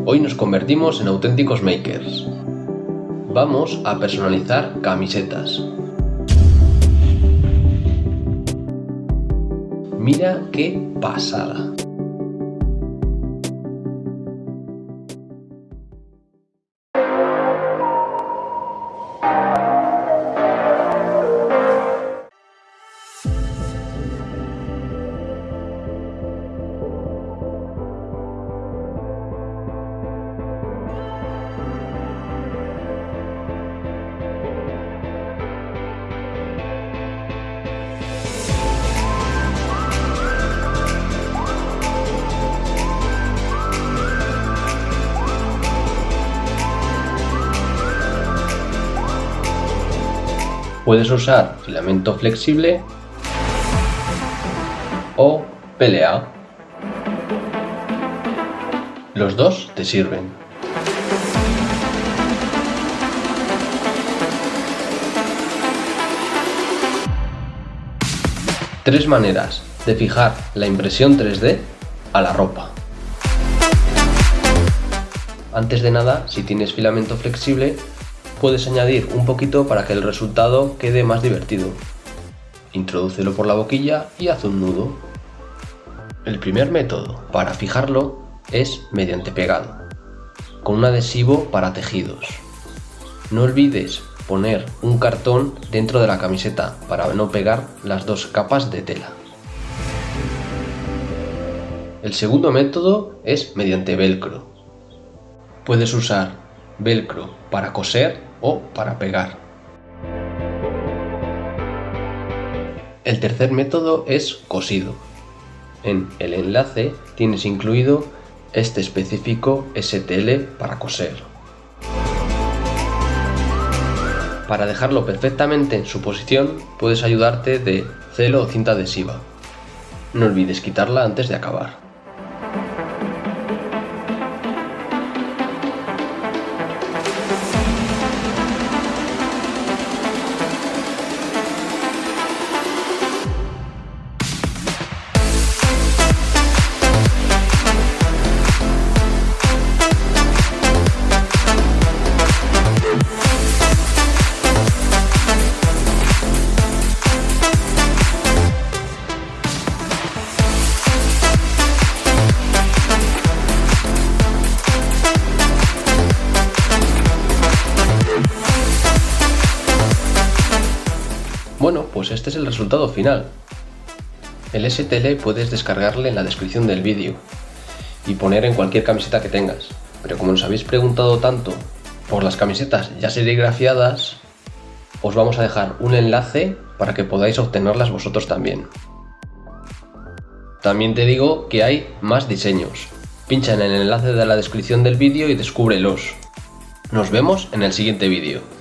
Hoy nos convertimos en auténticos makers. Vamos a personalizar camisetas. Mira qué pasada. Puedes usar filamento flexible o PLA. Los dos te sirven. Tres maneras de fijar la impresión 3D a la ropa. Antes de nada, si tienes filamento flexible, puedes añadir un poquito para que el resultado quede más divertido. Introdúcelo por la boquilla y haz un nudo. El primer método para fijarlo es mediante pegado, con un adhesivo para tejidos. No olvides poner un cartón dentro de la camiseta para no pegar las dos capas de tela. El segundo método es mediante velcro. Puedes usar velcro para coser o para pegar. El tercer método es cosido. En el enlace tienes incluido este específico STL para coser. Para dejarlo perfectamente en su posición, puedes ayudarte de celo o cinta adhesiva. No olvides quitarla antes de acabar. Bueno, pues este es el resultado final. El STL puedes descargarle en la descripción del vídeo y poner en cualquier camiseta que tengas, pero como nos habéis preguntado tanto por las camisetas ya serigrafiadas, os vamos a dejar un enlace para que podáis obtenerlas vosotros también. También te digo que hay más diseños. Pincha en el enlace de la descripción del vídeo y descúbrelos. Nos vemos en el siguiente vídeo.